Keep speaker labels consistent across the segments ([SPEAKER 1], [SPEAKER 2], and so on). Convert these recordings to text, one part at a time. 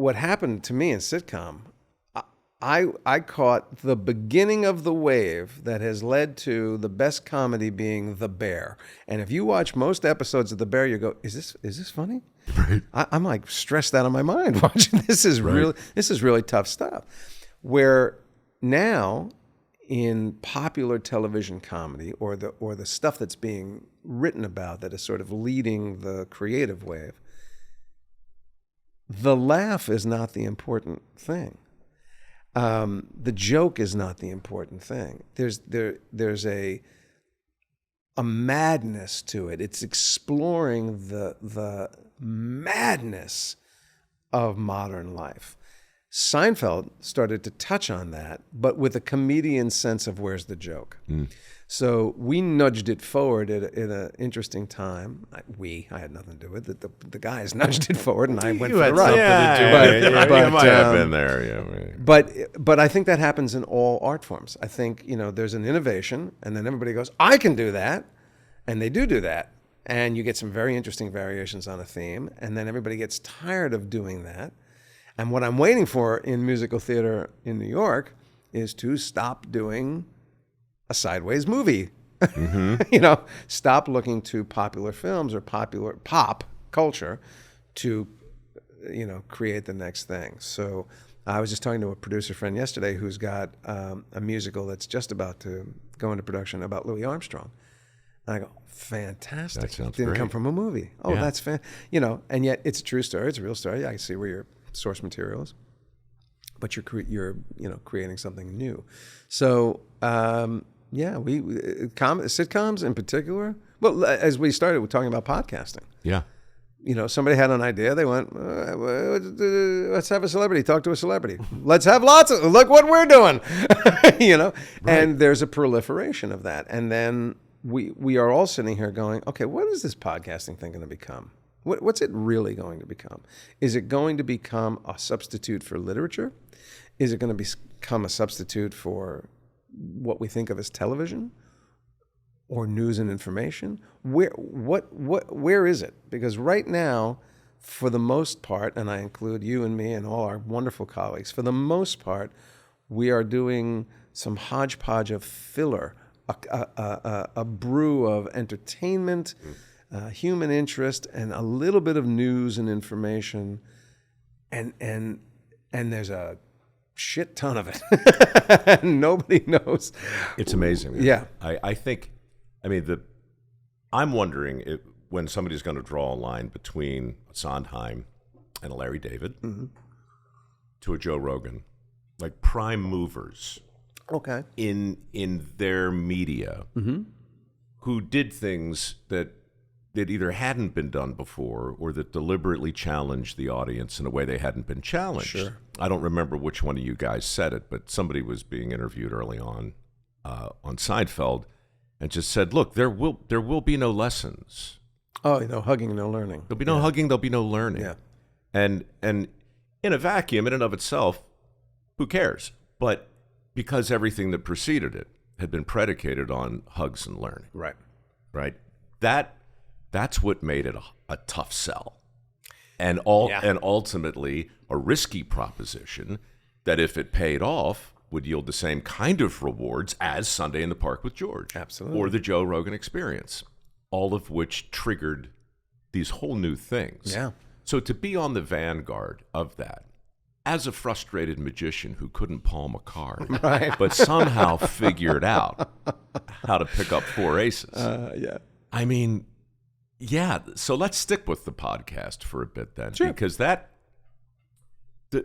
[SPEAKER 1] what happened to me in sitcom, I caught the beginning of the wave that has led to the best comedy being The Bear. And if you watch most episodes of The Bear, you go, is this funny?
[SPEAKER 2] Right.
[SPEAKER 1] I'm like stressed out of my mind watching this. Is really tough stuff. Where now in popular television comedy or the stuff that's being written about that is sort of leading the creative wave, the laugh is not the important thing. The joke is not the important thing. There's a madness to it. It's exploring the madness of modern life. Seinfeld started to touch on that, but with a comedian sense of where's the joke. So we nudged it forward at an interesting time. I had nothing to do with it. The guys nudged it forward, and I went for the ride.
[SPEAKER 2] You might have been there. Yeah.
[SPEAKER 1] But I think that happens in all art forms. I think there's an innovation, and then everybody goes, "I can do that," and they do that, and you get some very interesting variations on a theme, and then everybody gets tired of doing that. And what I'm waiting for in musical theater in New York is to stop doing a sideways movie. Stop looking to popular films or popular pop culture to, create the next thing. So I was just talking to a producer friend yesterday who's got a musical that's just about to go into production about Louis Armstrong. And I go, fantastic.
[SPEAKER 2] That sounds
[SPEAKER 1] Didn't
[SPEAKER 2] great.
[SPEAKER 1] come from a movie. Oh,
[SPEAKER 2] Yeah.
[SPEAKER 1] that's and yet it's a true story. It's a real story. I can see where your source material is, but you're creating something new. So we sitcoms in particular. Well, as we started, we're talking about podcasting.
[SPEAKER 2] Yeah.
[SPEAKER 1] Somebody had an idea. They went, let's have a celebrity talk to a celebrity. Let's have look what we're doing, Right. And there's a proliferation of that. And then we are all sitting here going, okay, what is this podcasting thing going to become? What's it really going to become? Is it going to become a substitute for literature? Is it going to become a substitute for what we think of as television or news and information? Where is it? Because right now, for the most part, and I include you and me and all our wonderful colleagues, for the most part, we are doing some hodgepodge of filler, a brew of entertainment, human interest, and a little bit of news and information, and there's a shit ton of it. Nobody knows.
[SPEAKER 2] It's amazing.
[SPEAKER 1] Yeah.
[SPEAKER 2] I'm wondering when somebody's going to draw a line between Sondheim and a Larry David to a Joe Rogan, like prime movers in their media who did things that either hadn't been done before or that deliberately challenged the audience in a way they hadn't been challenged.
[SPEAKER 1] Sure.
[SPEAKER 2] I don't remember which one of you guys said it, but somebody was being interviewed early on Seinfeld and just said, look, there will be no lessons.
[SPEAKER 1] Oh, no hugging, no learning.
[SPEAKER 2] There'll be no hugging, there'll be no learning.
[SPEAKER 1] Yeah.
[SPEAKER 2] And in a vacuum, in and of itself, who cares? But because everything that preceded it had been predicated on hugs and learning. Right? That's what made it a tough sell. And ultimately a risky proposition that if it paid off would yield the same kind of rewards as Sunday in the Park with George.
[SPEAKER 1] Absolutely.
[SPEAKER 2] Or the Joe Rogan Experience, all of which triggered these whole new things.
[SPEAKER 1] Yeah.
[SPEAKER 2] So to be on the vanguard of that, as a frustrated magician who couldn't palm a card, but somehow figured out how to pick up 4 aces. I mean, yeah, so let's stick with the podcast for a bit then.
[SPEAKER 1] Sure.
[SPEAKER 2] Because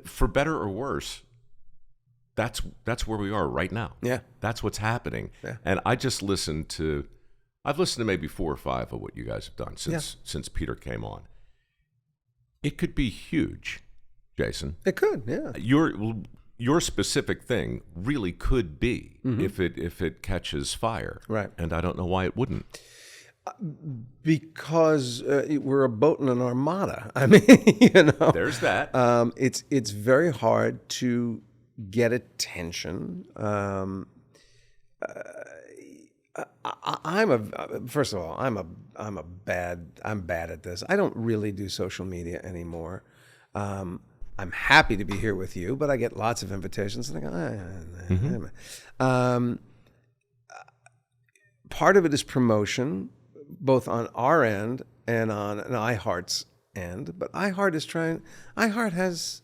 [SPEAKER 2] for better or worse, that's where we are right now.
[SPEAKER 1] Yeah.
[SPEAKER 2] That's what's happening.
[SPEAKER 1] Yeah.
[SPEAKER 2] And I've listened to maybe 4 or 5 of what you guys have done since Peter came on. It could be huge, Jason.
[SPEAKER 1] It could, yeah.
[SPEAKER 2] Your specific thing really could be if it catches fire.
[SPEAKER 1] Right.
[SPEAKER 2] And I don't know why it wouldn't.
[SPEAKER 1] Because we're a boat in an armada. I mean,
[SPEAKER 2] There's that.
[SPEAKER 1] It's very hard to get attention. First of all, I'm bad at this. I don't really do social media anymore. I'm happy to be here with you, but I get lots of invitations, and I go, part of it is promotion, both on our end and on an iHeart's end. But iHeart has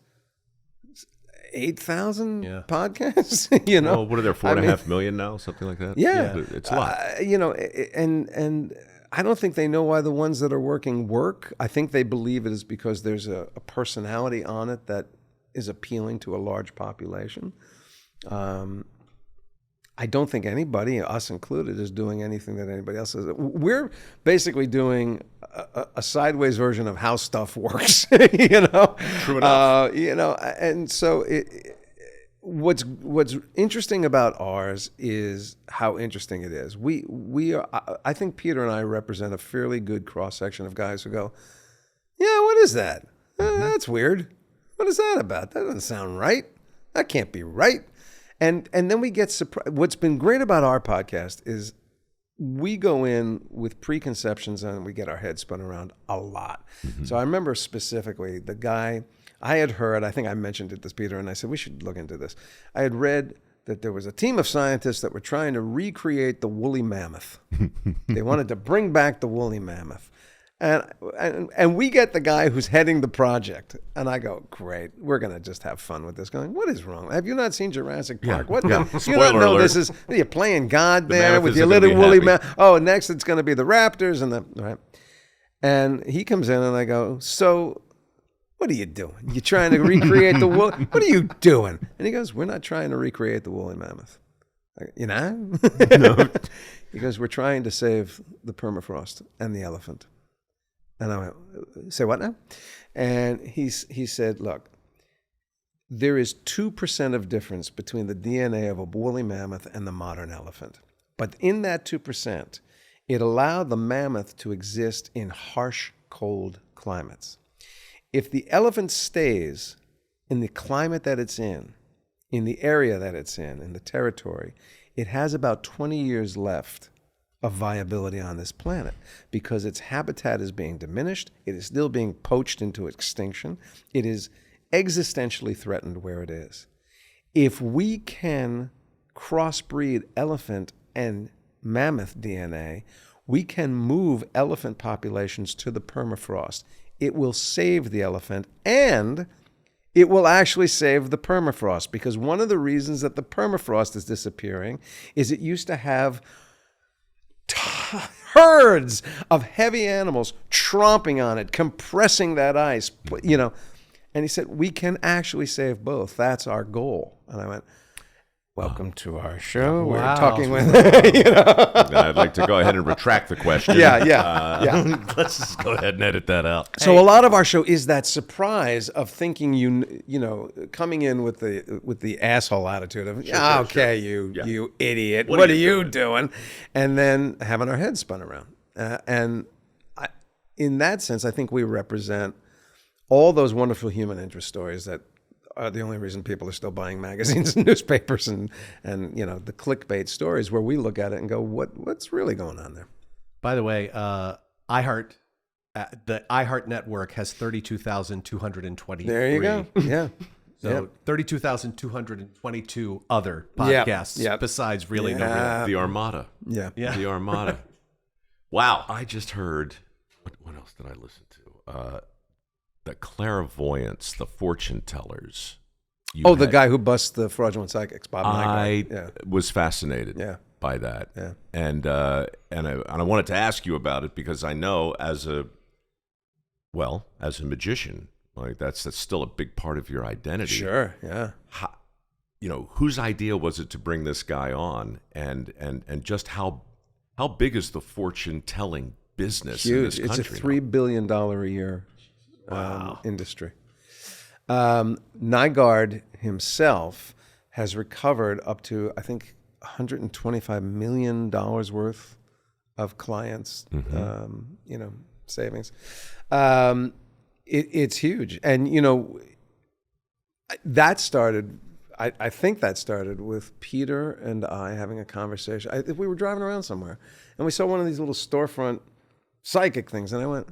[SPEAKER 1] 8,000 podcasts,
[SPEAKER 2] Well, what are there, 4.5 million now? Something like that?
[SPEAKER 1] Yeah.
[SPEAKER 2] It's a lot.
[SPEAKER 1] And I don't think they know why the ones that are working work. I think they believe it is because there's a personality on it that is appealing to a large population. I don't think anybody, us included, is doing anything that anybody else is. We're basically doing a sideways version of how stuff works,
[SPEAKER 2] True enough.
[SPEAKER 1] And so what's interesting about ours is how interesting it is. We are. I think Peter and I represent a fairly good cross section of guys who go, yeah, what is that? That's weird. What is that about? That doesn't sound right. That can't be right. And then we get surprised. What's been great about our podcast is we go in with preconceptions and we get our heads spun around a lot. So I remember specifically the guy I had heard, I think I mentioned it to Peter, and I said, we should look into this. I had read that there was a team of scientists that were trying to recreate the woolly mammoth. They wanted to bring back the woolly mammoth. And we get the guy who's heading the project, and I go, great, we're going to just have fun with this. Going, what is wrong? Have you not seen Jurassic Park? What?
[SPEAKER 2] Yeah.
[SPEAKER 1] Do you not know
[SPEAKER 2] alert.
[SPEAKER 1] this is? Are you playing God there with your
[SPEAKER 2] isn't gonna
[SPEAKER 1] little
[SPEAKER 2] be
[SPEAKER 1] woolly
[SPEAKER 2] happy.
[SPEAKER 1] mammoth? Oh, next it's going to be the raptors and right. And he comes in, and I go, so what are you doing? You trying to recreate the wool? What are you doing? And he goes, we're not trying to recreate the woolly mammoth. You know? No. He goes, we're trying to save the permafrost and the elephant. And I went, say what now? And he said, look, there is 2% of difference between the DNA of a woolly mammoth and the modern elephant. But in that 2%, it allowed the mammoth to exist in harsh, cold climates. If the elephant stays in the climate that it's in the area that it's in the territory, it has about 20 years left of viability on this planet because its habitat is being diminished. It is still being poached into extinction. It is existentially threatened where it is. If we can crossbreed elephant and mammoth DNA, we can move elephant populations to the permafrost. It will save the elephant, and it will actually save the permafrost, because one of the reasons that the permafrost is disappearing is it used to have herds of heavy animals tromping on it, compressing that ice, And he said, we can actually save both. That's our goal. And I went, welcome to our show.
[SPEAKER 3] Wow.
[SPEAKER 1] We're talking with,
[SPEAKER 2] I'd like to go ahead and retract the question.
[SPEAKER 1] Yeah.
[SPEAKER 2] Let's just go ahead and edit that out.
[SPEAKER 1] So a lot of our show is that surprise of thinking coming in with the asshole attitude of
[SPEAKER 2] sure.
[SPEAKER 1] You idiot, what are you doing? And then having our heads spun around. In that sense, I think we represent all those wonderful human interest stories that are the only reason people are still buying magazines and newspapers and the clickbait stories where we look at it and go, what's really going on there?
[SPEAKER 3] By the way, iHeart, the iHeart network has 32,220.
[SPEAKER 1] There you go. Yeah.
[SPEAKER 3] So 32,222 other podcasts besides Really No Real.
[SPEAKER 2] The Armada.
[SPEAKER 1] Yeah.
[SPEAKER 2] The Armada. Wow. I just heard, what else did I listen to? The clairvoyants, the fortune tellers.
[SPEAKER 1] The guy who busts the fraudulent psychics, Bob Nygaard.
[SPEAKER 2] I was fascinated by that. Yeah. And I wanted to ask you about it because I know as a magician, like that's still a big part of your identity.
[SPEAKER 1] Sure, yeah.
[SPEAKER 2] Whose idea was it to bring this guy on, and just how big is the fortune telling business in this country?
[SPEAKER 1] It's a $3 billion a year industry. Nygaard himself has recovered up to, I think, $125 million worth of clients, savings. It's huge. And, that started, I think that started with Peter and I having a conversation. We were driving around somewhere, and we saw one of these little storefront psychic things, and I went,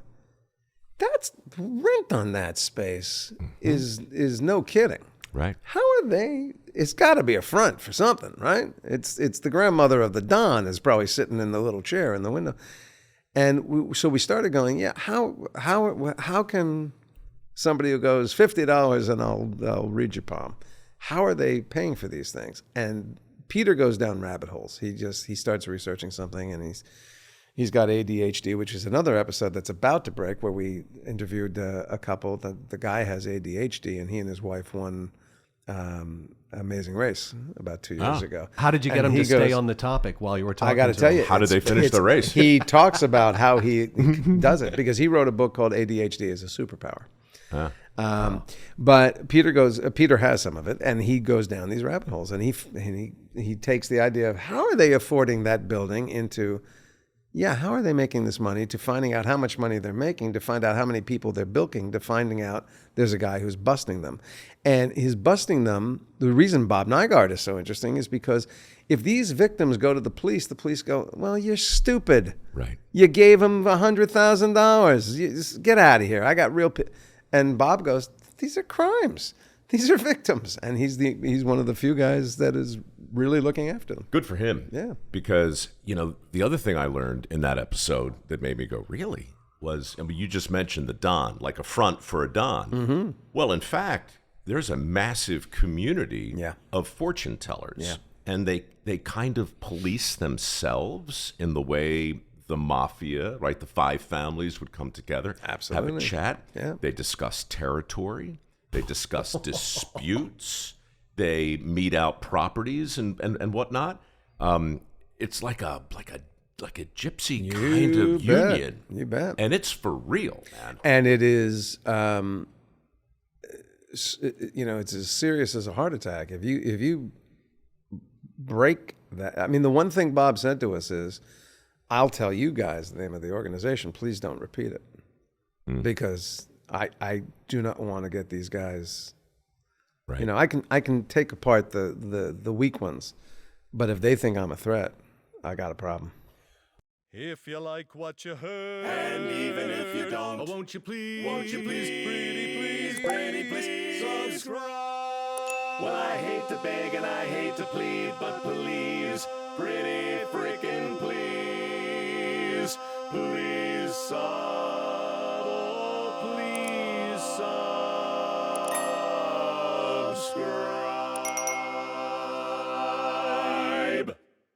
[SPEAKER 1] That's rent on that space is no kidding.
[SPEAKER 2] Right.
[SPEAKER 1] How are they? It's got to be a front for something, right? It's the grandmother of the Don is probably sitting in the little chair in the window, and so we started going, yeah. How can somebody who goes $50 and I'll read your palm? How are they paying for these things? And Peter goes down rabbit holes. He starts researching something, and he's got ADHD, which is another episode that's about to break, where we interviewed a couple. The guy has ADHD, and he and his wife won Amazing Race about 2 years ago.
[SPEAKER 3] How did you get him to stay on the topic while you were talking?
[SPEAKER 1] I got to tell you,
[SPEAKER 2] how did they finish the race?
[SPEAKER 1] He talks about how he does it because he wrote a book called ADHD is a Superpower. But Peter has some of it, and he goes down these rabbit holes, and he takes the idea of how are they affording that building into, how are they making this money, to finding out how much money they're making, to find out how many people they're bilking, to finding out there's a guy who's busting them. And he's busting them. The reason Bob Nygaard is so interesting is because if these victims go to the police go, well, you're stupid.
[SPEAKER 2] Right.
[SPEAKER 1] You gave him $100,000. Just get out of here. I got real... And Bob goes, these are crimes. These are victims. And he's one of the few guys that is really looking after them.
[SPEAKER 2] Good for him.
[SPEAKER 1] Yeah.
[SPEAKER 2] Because, the other thing I learned in that episode that made me go, really? Was, you just mentioned the Don, like a front for a Don.
[SPEAKER 1] Mm-hmm.
[SPEAKER 2] Well, in fact, there's a massive community of fortune tellers.
[SPEAKER 1] Yeah.
[SPEAKER 2] And they kind of police themselves in the way the mafia, right? The five families would come together,
[SPEAKER 1] absolutely,
[SPEAKER 2] have a chat.
[SPEAKER 1] Yeah.
[SPEAKER 2] They discuss territory. They discuss disputes. They meet out properties and whatnot. It's like a gypsy kind of union.
[SPEAKER 1] You bet.
[SPEAKER 2] And it's for real, man.
[SPEAKER 1] And it is, it's as serious as a heart attack. If you break that, the one thing Bob said to us is, I'll tell you guys the name of the organization. Please don't repeat it, because I do not want to get these guys.
[SPEAKER 2] Right.
[SPEAKER 1] I can take apart the weak ones, but if they think I'm a threat, I got a problem.
[SPEAKER 4] If you like what you heard,
[SPEAKER 5] and even if you don't,
[SPEAKER 4] won't you please,
[SPEAKER 5] pretty please, subscribe. Well, I hate to beg and I hate to plead, but please, pretty freaking please.